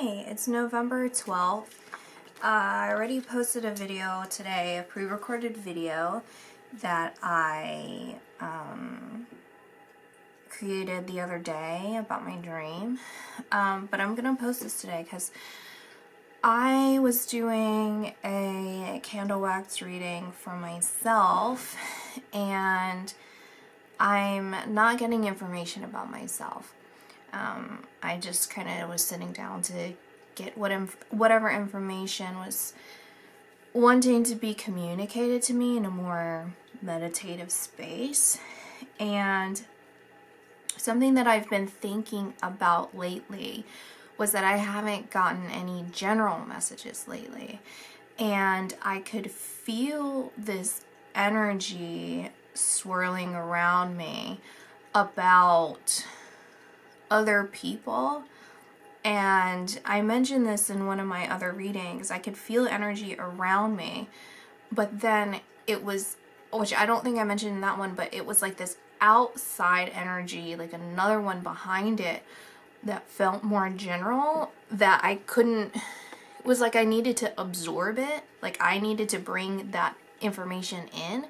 Hey, it's November 12th. I already posted a video today, a pre-recorded video that I created the other day about my dream. But I'm gonna post this today because I was doing a candle wax reading for myself and I'm not getting information about myself. I just kind of was sitting down to get whatever information was wanting to be communicated to me in a more meditative space. And something that I've been thinking about lately was that I haven't gotten any general messages lately. And I could feel this energy swirling around me about other people. And I mentioned this in one of my other readings. I could feel energy around me, but then it was, which I don't think I mentioned in that one, but it was like this outside energy, like another one behind it that felt more general, that I couldn't, it was like I needed to absorb it. Like I needed to bring that information in.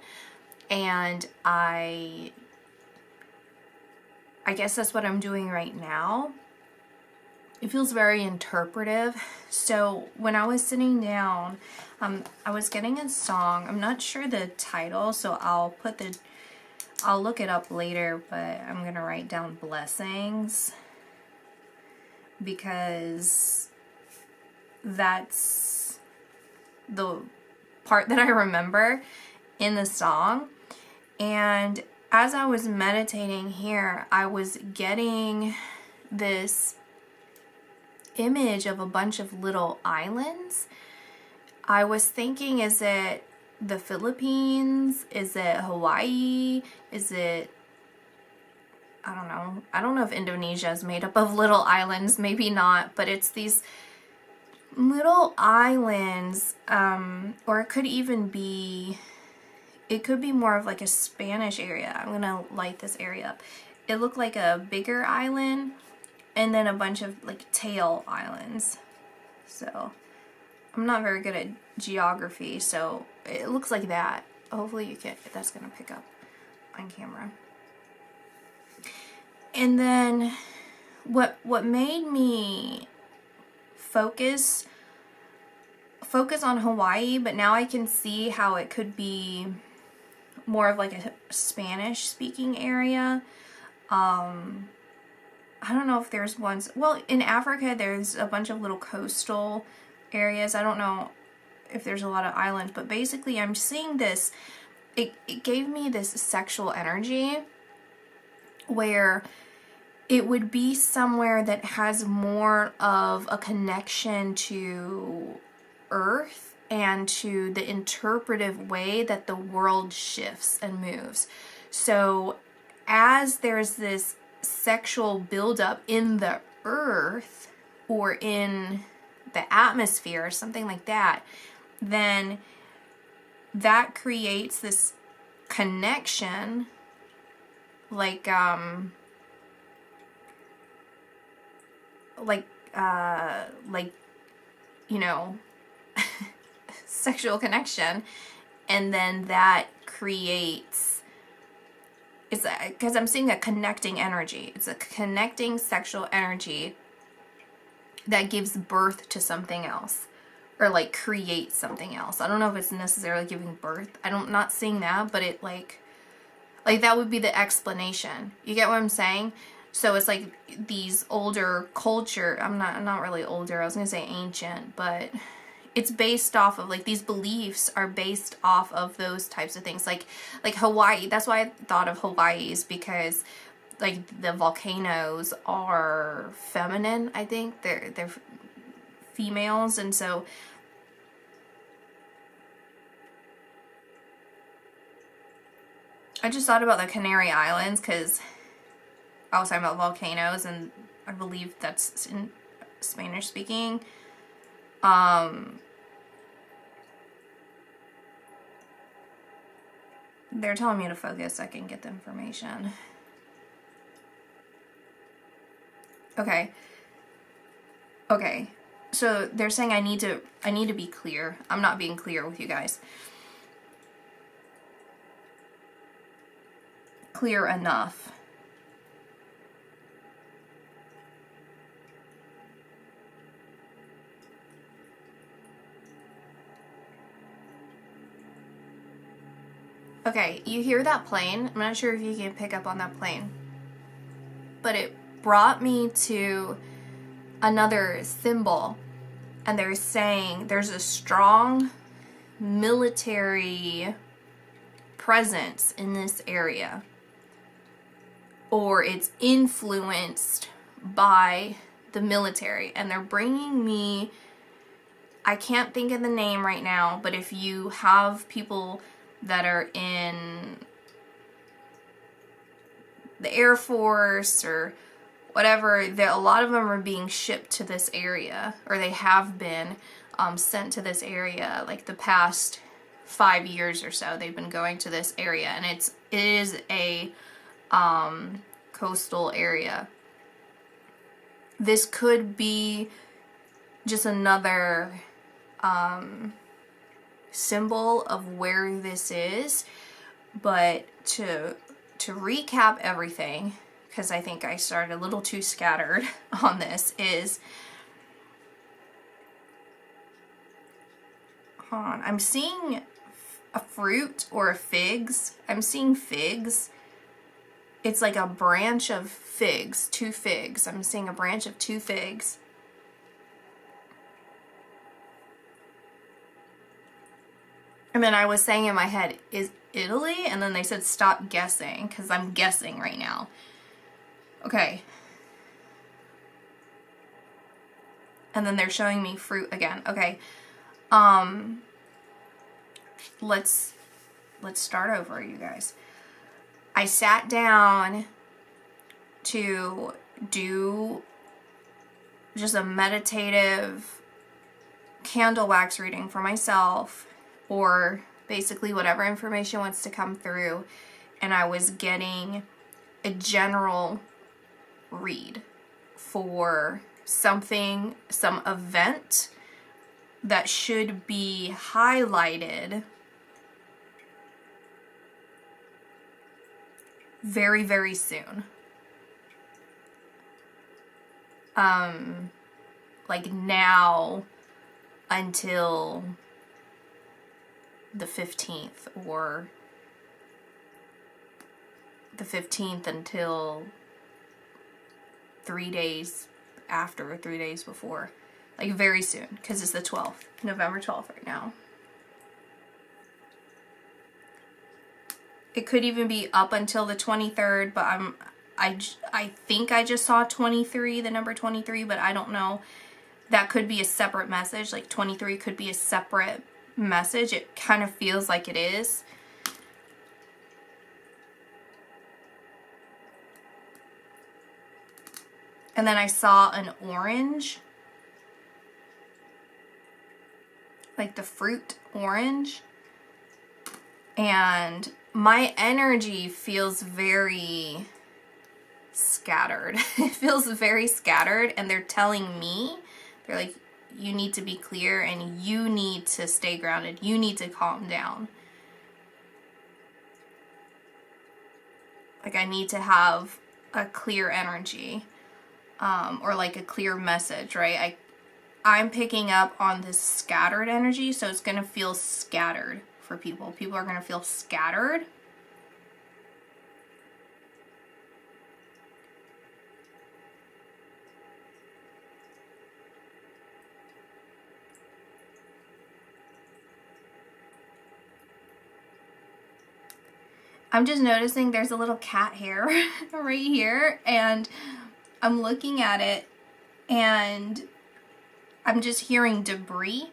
And I guess that's what I'm doing right now. It feels very interpretive. So when I was sitting down, I was getting a song. I'm not sure the title, so I'll look it up later, but I'm gonna write down blessings because that's the part that I remember in the song. And as I was meditating here, I was getting this image of a bunch of little islands. I was thinking, is it the Philippines? Is it Hawaii? Is it, I don't know. I don't know if Indonesia is made up of little islands, maybe not, but it's these little islands, or it could even be, it could be more of like a Spanish area. I'm gonna light this area up. It looked like a bigger island and then a bunch of like tail islands. So I'm not very good at geography, so it looks like that. Hopefully you can, that's gonna pick up on camera. And then what made me focus on Hawaii, but now I can see how it could be more of like a Spanish speaking area. I don't know if there's ones, well, in Africa there's a bunch of little coastal areas. I don't know if there's a lot of islands, but basically I'm seeing this, it gave me this sexual energy where it would be somewhere that has more of a connection to Earth and to the interpretive way that the world shifts and moves. So as there's this sexual buildup in the earth or in the atmosphere or something like that, then that creates this connection, like you know, sexual connection, and then that creates, it's because I'm seeing a connecting energy. It's a connecting sexual energy that gives birth to something else, or like creates something else. I don't know if it's necessarily giving birth. I'm not seeing that, but it like that would be the explanation. You get what I'm saying? So it's like these older culture, I'm not really older, I was gonna say ancient, but it's based off of, like, these beliefs are based off of those types of things. Like Hawaii, that's why I thought of Hawaii, is because like the volcanoes are feminine, I think. They're females, and so I just thought about the Canary Islands because I was talking about volcanoes, and I believe that's in Spanish speaking. They're telling me to focus so I can get the information. Okay. So they're saying I need to be clear. I'm not being clear with you guys. Clear enough. Okay, you hear that plane? I'm not sure if you can pick up on that plane. But it brought me to another symbol. And they're saying there's a strong military presence in this area. Or it's influenced by the military. And they're bringing me, I can't think of the name right now, but if you have people that are in the Air Force or whatever, a lot of them are being shipped to this area, or they have been sent to this area. Like the past 5 years or so, they've been going to this area, and it is a coastal area. This could be just another symbol of where this is, but to recap everything, because I think I started a little too scattered on this, is hold on, I'm seeing a fruit or a figs. I'm seeing figs. It's like a branch of figs, 2 figs. I'm seeing a branch of 2 figs. And then I was saying in my head, is Italy? And then they said, stop guessing, because I'm guessing right now. Okay. And then they're showing me fruit again. Okay. Let's start over, you guys. I sat down to do just a meditative candle wax reading for myself, or basically whatever information wants to come through, and I was getting a general read for something, some event that should be highlighted very, very soon. Like now until the 15th, or the 15th until 3 days after or 3 days before. Like very soon, because it's the 12th, November 12th right now. It could even be up until the 23rd, but I think I just saw 23, the number 23, but I don't know. That could be a separate message. Like 23 could be a separate message. It kind of feels like it is. And then I saw an orange, like the fruit orange, and my energy feels very scattered. It feels very scattered, and they're telling me, they're like, you need to be clear and you need to stay grounded. You need to calm down. Like I need to have a clear energy, or like a clear message, right? I'm picking up on this scattered energy, so it's going to feel scattered for people. People are going to feel scattered. I'm just noticing there's a little cat hair right here, and I'm looking at it, and I'm just hearing debris.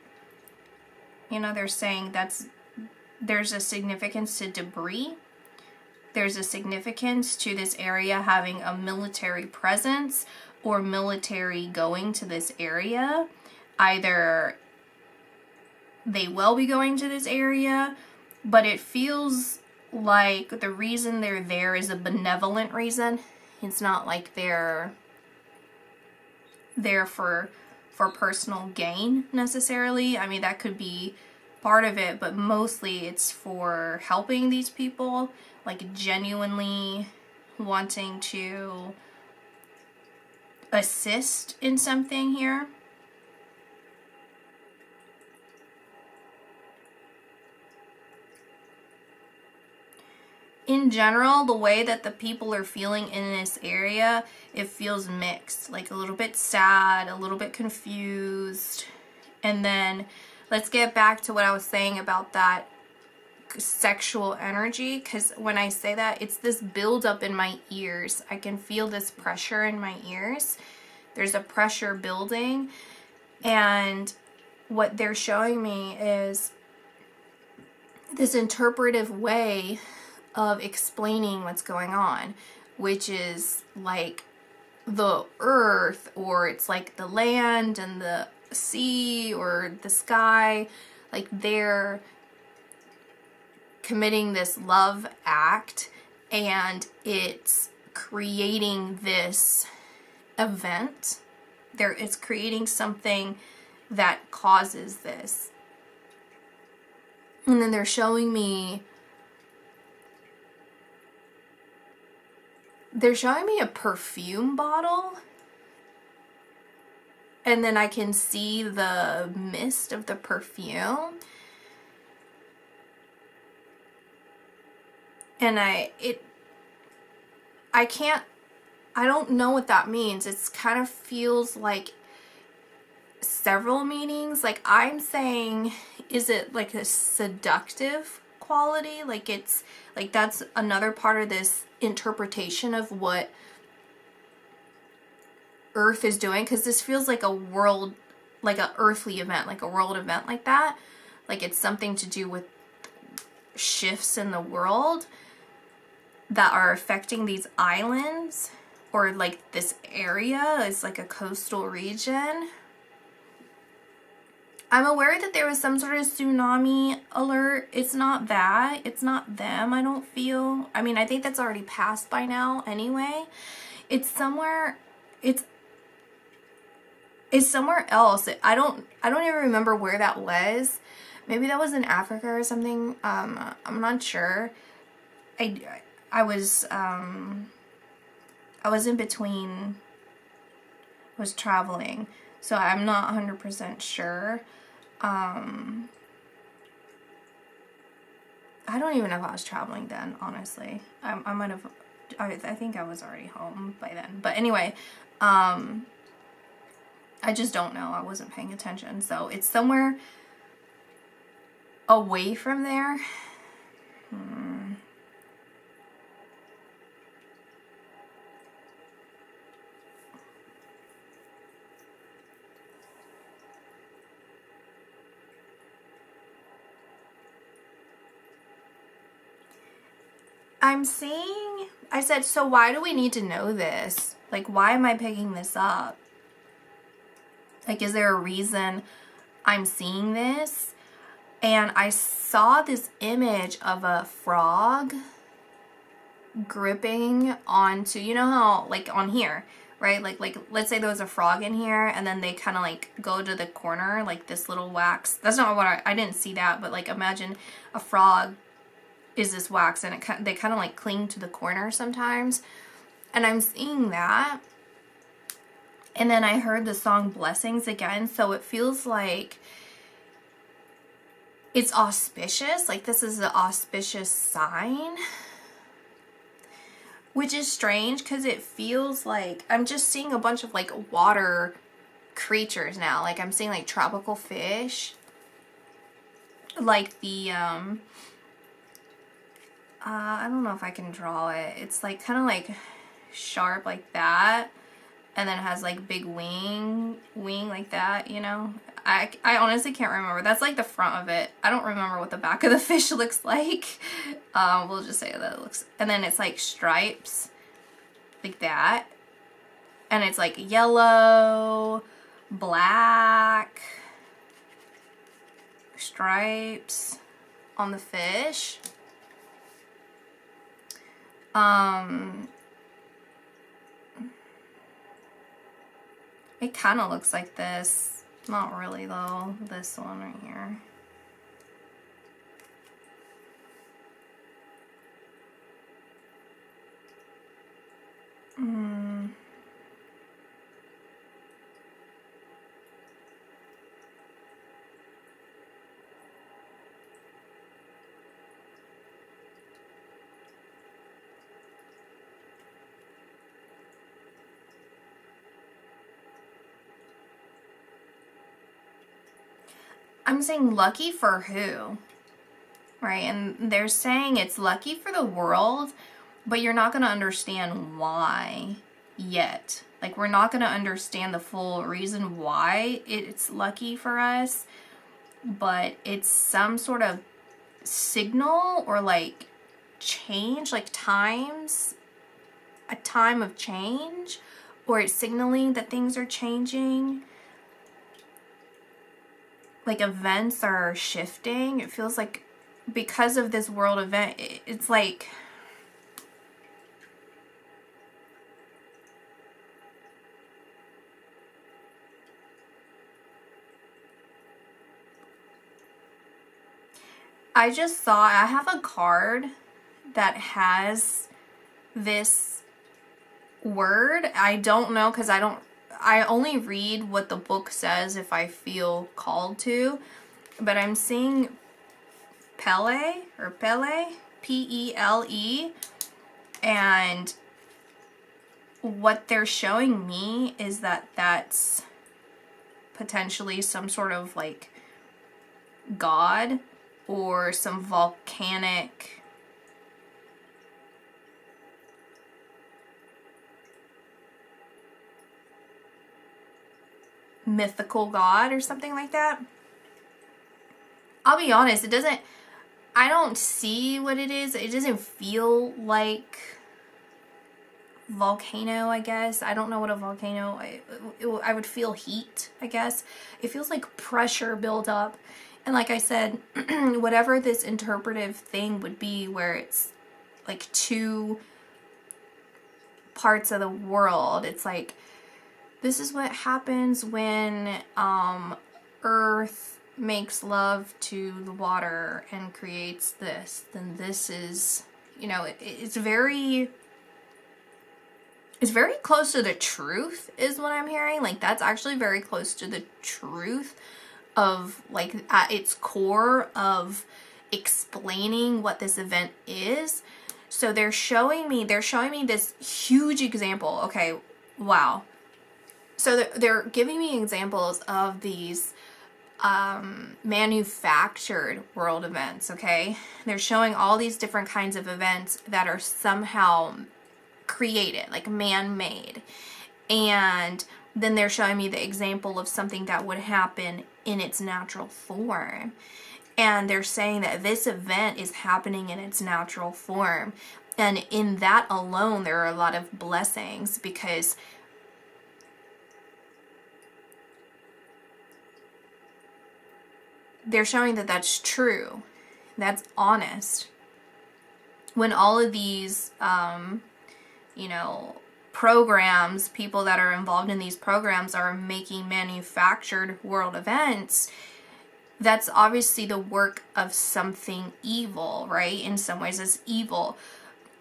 You know, they're saying there's a significance to debris. There's a significance to this area having a military presence or military going to this area. Either they will be going to this area, but it feels like the reason they're there is a benevolent reason. It's not like they're there for for personal gain necessarily. I mean, that could be part of it, but mostly it's for helping these people, like genuinely wanting to assist in something here. In general, the way that the people are feeling in this area, it feels mixed, like a little bit sad, a little bit confused. And then let's get back to what I was saying about that sexual energy, because when I say that, it's this buildup in my ears. I can feel this pressure in my ears. There's a pressure building, and what they're showing me is this interpretive way of explaining what's going on, which is like the earth, or it's like the land and the sea or the sky, like they're committing this love act, and it's creating this event. It's creating something that causes this. And then they're showing me a perfume bottle, and then I can see the mist of the perfume, and I don't know what that means. It's kind of feels like several meanings. Like I'm saying, is it like a seductive quality? Like it's like that's another part of this interpretation of what Earth is doing, because this feels like a world, like an earthly event, like a world event like that. Like it's something to do with shifts in the world that are affecting these islands, or like this area is like a coastal region. I'm aware that there was some sort of tsunami alert. It's not that. It's not them, I don't feel. I mean, I think that's already passed by now anyway. It's somewhere, it's somewhere else. I don't even remember where that was. Maybe that was in Africa or something. I'm not sure. I was in between, was traveling, so I'm not 100% sure. I don't even know if I was traveling then, honestly. I might have, I think I was already home by then. But anyway, I just don't know. I wasn't paying attention. So it's somewhere away from there. I'm seeing, I said, so why do we need to know this? Like, why am I picking this up? Like, is there a reason I'm seeing this? And I saw this image of a frog gripping onto, you know how, like on here, right? Like let's say there was a frog in here, and then they kind of like go to the corner, like this little wax. That's not what I didn't see that, but like imagine a frog is this wax, and they kind of like cling to the corner sometimes. And I'm seeing that. And then I heard the song Blessings again, so it feels like it's auspicious. Like this is an auspicious sign, which is strange because it feels like I'm just seeing a bunch of like water creatures now. Like I'm seeing like tropical fish, like the I don't know if I can draw it. It's like kind of like sharp like that, and then it has like big wing like that, you know. I honestly can't remember. That's like the front of it. I don't remember what the back of the fish looks like. We'll just say that it looks, and then it's like stripes like that, and it's like yellow, black stripes on the fish. It kind of looks like this. Not really though. This one right here. I'm saying lucky for who? Right? And they're saying it's lucky for the world, but you're not going to understand why yet. Like, we're not going to understand the full reason why it's lucky for us, but it's some sort of signal or like change, like a time of change, or it's signaling that things are changing. Like events are shifting. It feels like because of this world event, it's like I just saw, I have a card that has this word. I don't know because I only read what the book says if I feel called to, but I'm seeing Pele, P-E-L-E, and what they're showing me is that that's potentially some sort of like god or some volcanic mythical god or something like that. I'll be honest, I don't see what it is. It doesn't feel like volcano, I guess. I don't know what a volcano, I would feel heat, I guess. It feels like pressure build up. And like I said, whatever this interpretive thing would be where it's like two parts of the world, it's like, this is what happens when Earth makes love to the water and creates this. Then this is, you know, it's very close to the truth is what I'm hearing. Like, that's actually very close to the truth of, like, at its core of explaining what this event is. So they're showing me this huge example. Okay, wow. So they're giving me examples of these manufactured world events, okay? They're showing all these different kinds of events that are somehow created, like man-made. And then they're showing me the example of something that would happen in its natural form. And they're saying that this event is happening in its natural form. And in that alone, there are a lot of blessings because they're showing that that's true. That's honest. When all of these, you know, programs, people that are involved in these programs are making manufactured world events, that's obviously the work of something evil, right? In some ways it's evil.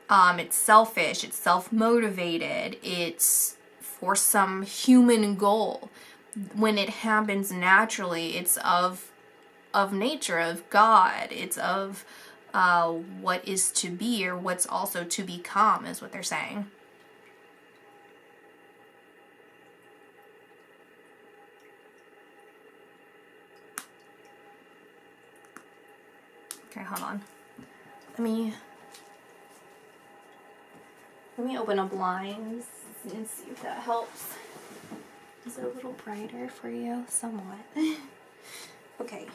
It's selfish, it's self-motivated, it's for some human goal. When it happens naturally, it's of nature, of God, it's of what is to be or what's also to become is what they're saying. Okay, hold on. Let me open a blind and see if that helps. Is it a little brighter for you? Somewhat. Okay.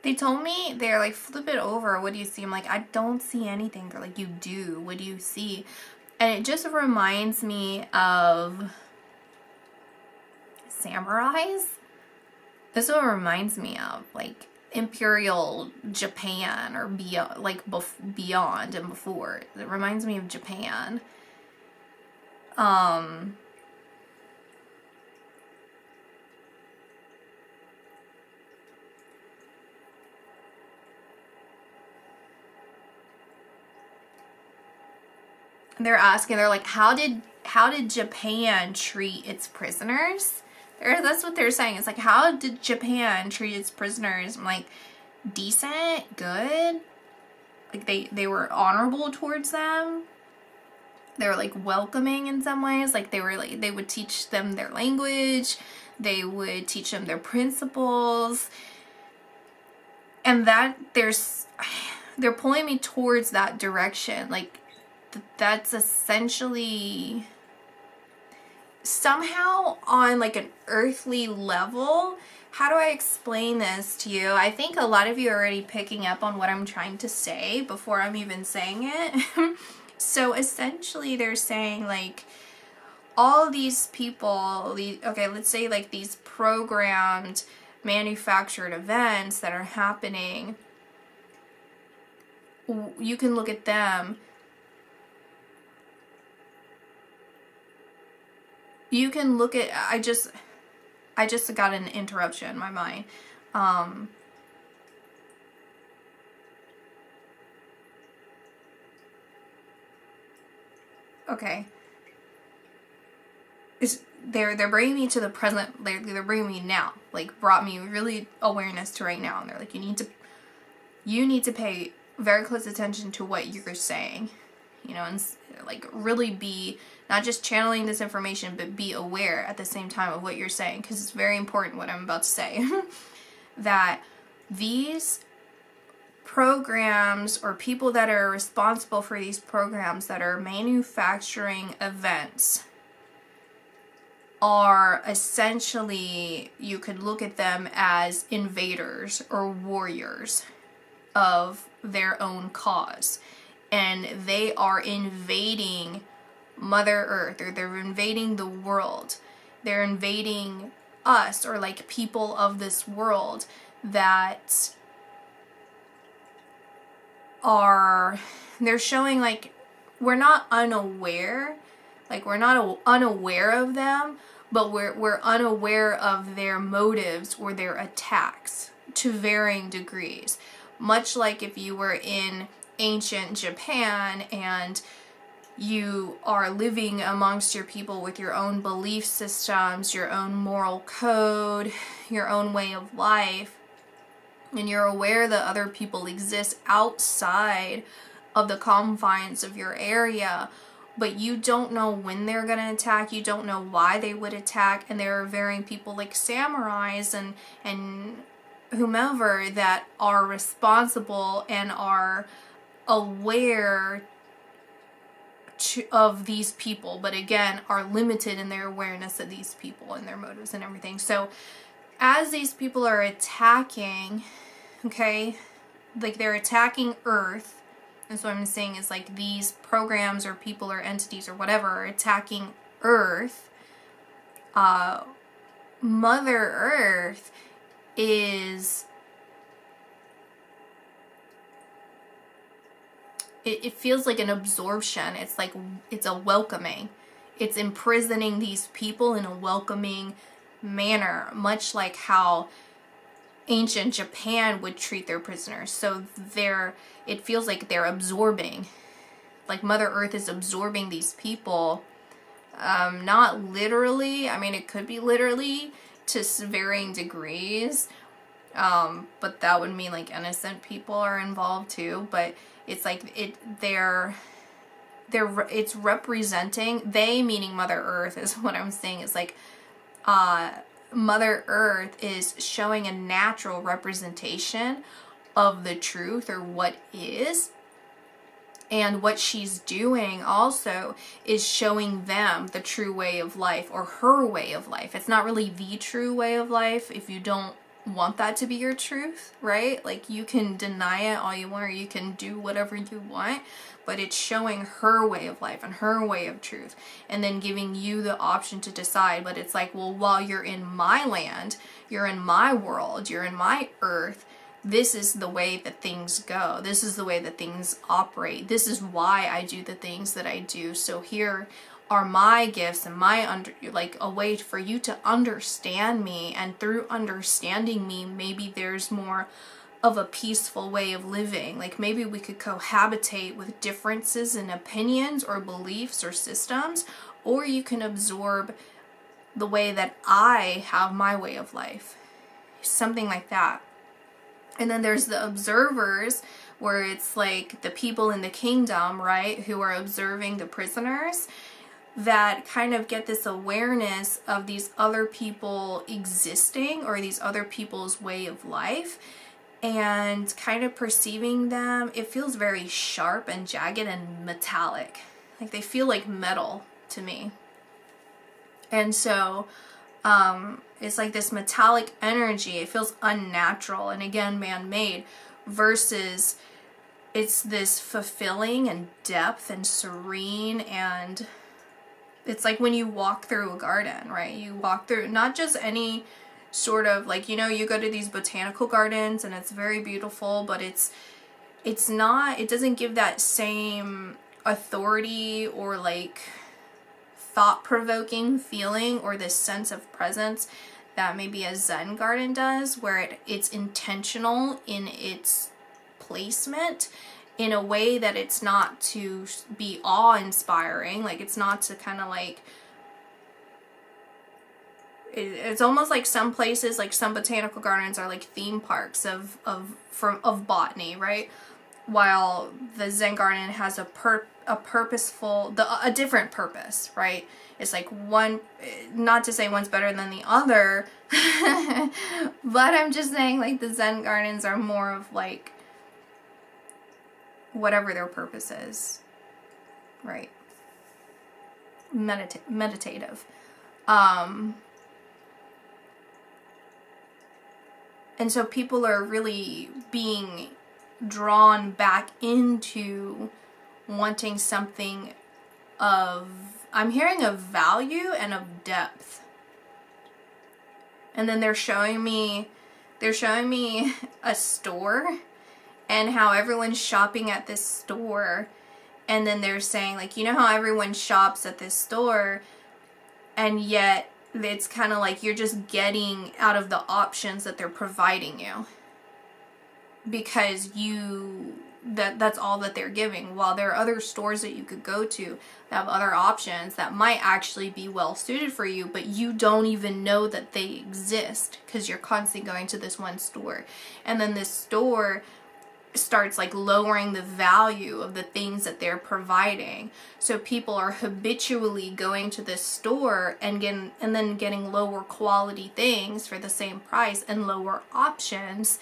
They told me, they're like, flip it over, what do you see? I'm like, I don't see anything. They're like, you do, what do you see? And it just reminds me of samurais. This is what it reminds me of, like Imperial Japan, or beyond, like beyond and before. It reminds me of Japan. They're asking, they're like, how did Japan treat its prisoners? That's what they're saying. It's like, how did Japan treat its prisoners? I'm like, decent, good. Like they were honorable towards them. They were like welcoming in some ways. Like they were like, they would teach them their language. They would teach them their principles. And that they're pulling me towards that direction. Like that's essentially somehow on like an earthly level. How do I explain this to you? I think a lot of you are already picking up on what I'm trying to say before I'm even saying it. So essentially they're saying like all these people, okay, let's say like these programmed manufactured events that are happening, you can look at them. You can look at, I just got an interruption in my mind. Okay. They're bringing me to the present, they're bringing me now, like brought me really awareness to right now. And they're like, you need to pay very close attention to what you're saying, you know, and like really be not just channeling this information, but be aware at the same time of what you're saying, because it's very important what I'm about to say. That these programs, or people that are responsible for these programs that are manufacturing events, are essentially, you could look at them as invaders or warriors of their own cause. And they are invading Mother Earth, or they're invading the world. They're invading us, or like people of this world that are, they're showing like we're not unaware, like we're not unaware of them, but we're unaware of their motives or their attacks to varying degrees. Much like if you were in ancient Japan and you are living amongst your people with your own belief systems, your own moral code, your own way of life, and you're aware that other people exist outside of the confines of your area, but you don't know when they're going to attack, you don't know why they would attack, and there are varying people like samurais and whomever that are responsible and are aware of these people, but again are limited in their awareness of these people and their motives and everything. So as these people are attacking, okay, like they're attacking Earth, and so what I'm saying is like these programs or people or entities or whatever are attacking Earth, Mother Earth is, it feels like an absorption. It's like, it's a welcoming. It's imprisoning these people in a welcoming manner, much like how ancient Japan would treat their prisoners. So it feels like they're absorbing, like Mother Earth is absorbing these people. Not literally, I mean it could be literally to varying degrees, but that would mean like innocent people are involved too. But it's like it's representing, they meaning Mother Earth is what I'm saying, is like Mother Earth is showing a natural representation of the truth, or what is. And what she's doing also is showing them the true way of life, or her way of life. It's not really the true way of life if you don't want that to be your truth, right? Like, you can deny it all you want, or you can do whatever you want, but it's showing her way of life and her way of truth, and then giving you the option to decide. But it's like, well, while you're in my land, you're in my world, you're in my earth, this is the way that things go. This is the way that things operate. This is why I do the things that I do. So here are my gifts and my like a way for you to understand me, and through understanding me, maybe there's more of a peaceful way of living. Like, maybe we could cohabitate with differences in opinions or beliefs or systems, or you can absorb the way that I have my way of life, something like that. And then there's the observers, where it's like the people in the kingdom, right, who are observing the prisoners, that kind of get this awareness of these other people existing, or these other people's way of life, and kind of perceiving them. It feels very sharp and jagged and metallic. Like, they feel like metal to me. And so it's like this metallic energy. It feels unnatural and, again, man-made, versus it's this fulfilling and depth and serene. And it's like when you walk through a garden, right? You walk through not just any sort of, like, you know, you go to these botanical gardens and it's very beautiful, but it's not, it doesn't give that same authority or like thought-provoking feeling, or this sense of presence that maybe a Zen garden does, where it's intentional in its placement, in a way that it's not to be awe-inspiring. Like, it's not to kind of like, it's almost like some places, like some botanical gardens are like theme parks of botany, right? While the Zen garden has a purposeful, a different purpose, right? It's like one, not to say one's better than the other, but I'm just saying, like, the Zen gardens are more of like whatever their purpose is, right? Meditative. And so people are really being drawn back into wanting something of, I'm hearing, of value and of depth. And then they're showing me a store, and how everyone's shopping at this store. And then they're saying, like, you know how everyone shops at this store, and yet it's kind of like you're just getting out of the options that they're providing you, because that's all that they're giving. While there are other stores that you could go to that have other options that might actually be well suited for you, but you don't even know that they exist because you're constantly going to this one store. And then this store starts like lowering the value of the things that they're providing. So people are habitually going to this store and then getting lower quality things for the same price and lower options,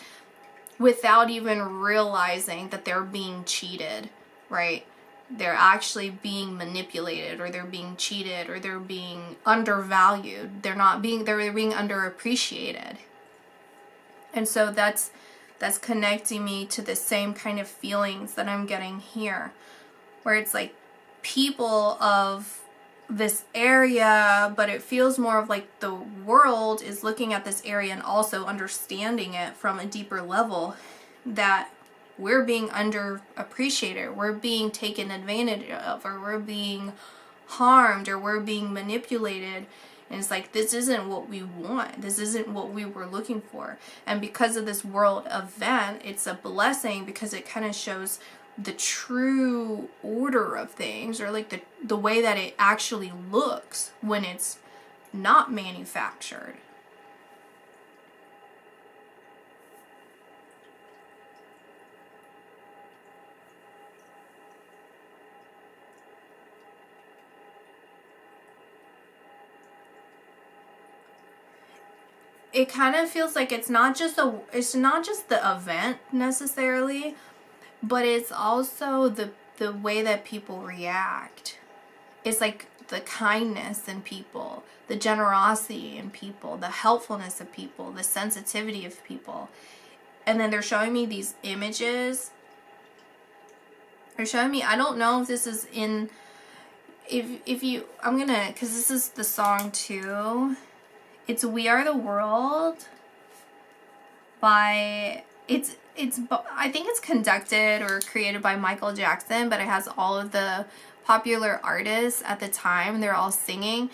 without even realizing that they're being cheated, right? They're actually being manipulated, or they're being cheated, or they're being undervalued. They're being underappreciated. And so that's connecting me to the same kind of feelings that I'm getting here, where it's like people of this area, but it feels more of like the world is looking at this area and also understanding it from a deeper level, that we're being underappreciated, we're being taken advantage of, or we're being harmed, or we're being manipulated. And it's like, this isn't what we want. This isn't what we were looking for. And because of this world event, it's a blessing, because it kind of shows the true order of things, or like the way that it actually looks when it's not manufactured. It kind of feels like it's not just the event necessarily, but it's also the way that people react. It's like the kindness in people, the generosity in people, the helpfulness of people, the sensitivity of people. And then they're showing me these images. They're showing me, I don't know if this is in, if you, I'm gonna, because this is the song too. It's We Are the World by, I think it's conducted or created by Michael Jackson, but it has all of the popular artists at the time. They're all singing.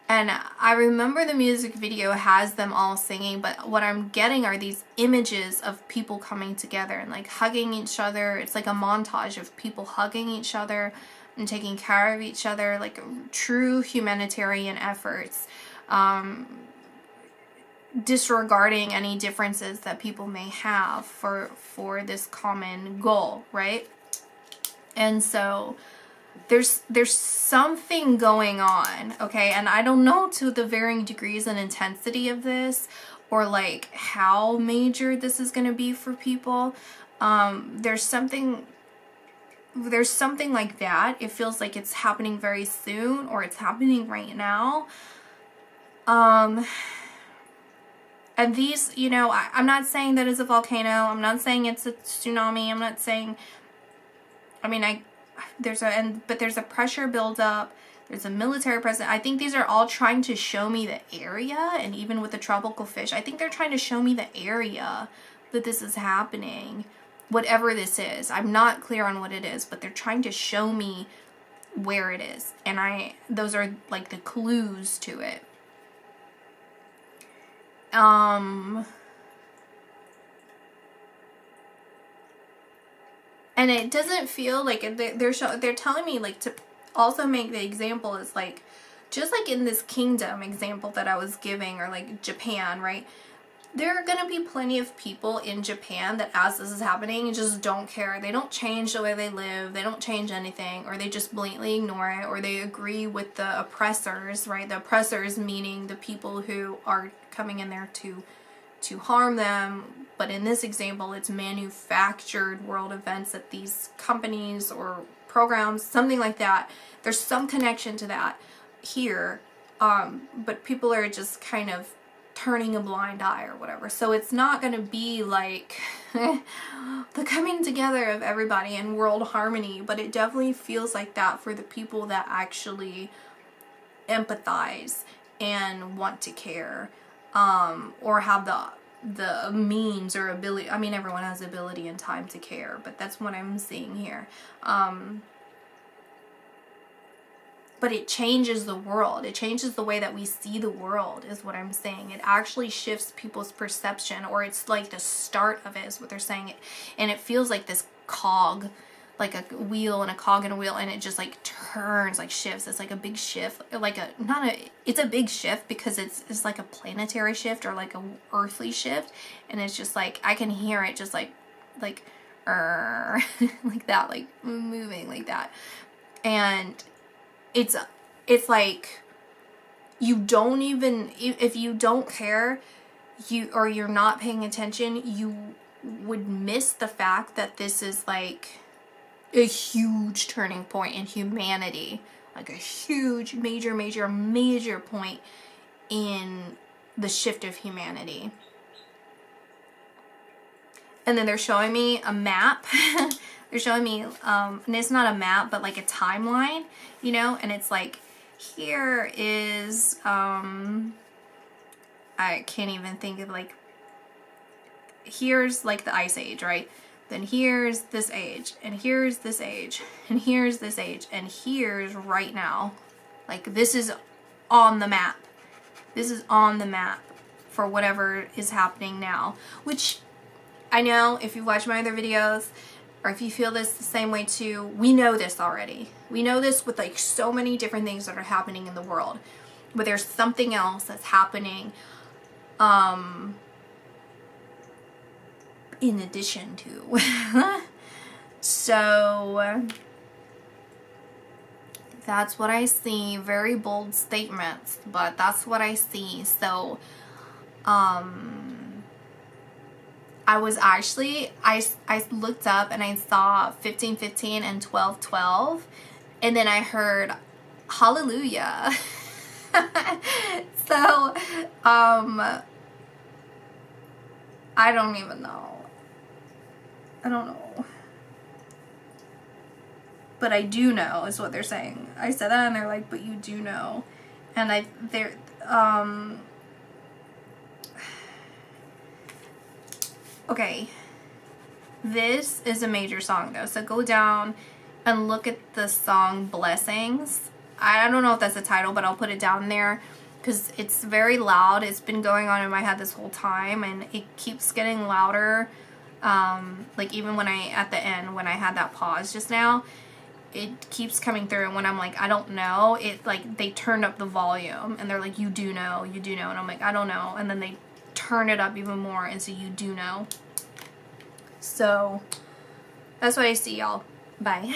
And I remember the music video has them all singing, but what I'm getting are these images of people coming together and like hugging each other. It's like a montage of people hugging each other and taking care of each other, like true humanitarian efforts. Disregarding any differences that people may have for this common goal, right? And so there's something going on, okay? And I don't know to the varying degrees and intensity of this, or like how major this is going to be for people. There's something like that. It feels like it's happening very soon, or it's happening right now. And these, you know, I'm not saying that it's a volcano. I'm not saying it's a tsunami. I'm not saying, I mean, there's a pressure buildup. There's a military presence. I think these are all trying to show me the area, and even with the tropical fish, I think they're trying to show me the area that this is happening, whatever this is. I'm not clear on what it is, but they're trying to show me where it is. And those are like the clues to it. And it doesn't feel like they're telling me like to also make the example is like, just like in this kingdom example that I was giving, or like Japan, right? There are gonna be plenty of people in Japan that as this is happening just don't care. They don't change the way they live. They don't change anything, or they just blatantly ignore it, or they agree with the oppressors, right? The oppressors meaning the people who are coming in there to harm them. But in this example, it's manufactured world events at these companies or programs, something like that. There's some connection to that here, but people are just kind of turning a blind eye or whatever. So it's not going to be like the coming together of everybody in world harmony, but it definitely feels like that for the people that actually empathize and want to care, or have the means or ability. I mean, everyone has the ability and time to care, but that's what I'm seeing here. But it changes the world. It changes the way that we see the world, is what I'm saying. It actually shifts people's perception, or it's like the start of it, is what they're saying. And it feels like this cog, like a wheel and a cog and a wheel, and it just like turns, like shifts. It's like a big shift, it's a big shift because it's like a planetary shift or like a earthly shift, and it's just like I can hear it just like like that, like moving like that. And it's like you don't even, if you don't care, you're not paying attention, you would miss the fact that this is like a huge turning point in humanity, like a huge major point in the shift of humanity. And then they're showing me a map. They're showing me, and it's not a map, but like a timeline, you know, and it's like, here is, I can't even think of, like, here's like the Ice Age, right? Then here's this age, and here's this age, and here's this age, and here's right now. Like, this is on the map. This is on the map for whatever is happening now, which I know if you watch my other videos, or if you feel this the same way too, we know this already. We know this with like so many different things that are happening in the world. But there's something else that's happening in addition to. So that's what I see. Very bold statements, but that's what I see. So I was actually, I looked up and I saw 15:15 and 12:12, and then I heard hallelujah. So, I don't even know. I don't know. But I do know is what they're saying. I said that and they're like, but you do know. And they're, okay. This is a major song though. So go down and look at the song Blessings. I don't know if that's the title, but I'll put it down there because it's very loud. It's been going on in my head this whole time and it keeps getting louder. Like even when at the end, when I had that pause just now, it keeps coming through, and when I'm like, I don't know, it like they turned up the volume and they're like, you do know, and I'm like, I don't know, and then they turn it up even more and so you do know. So that's what I see, y'all. Bye.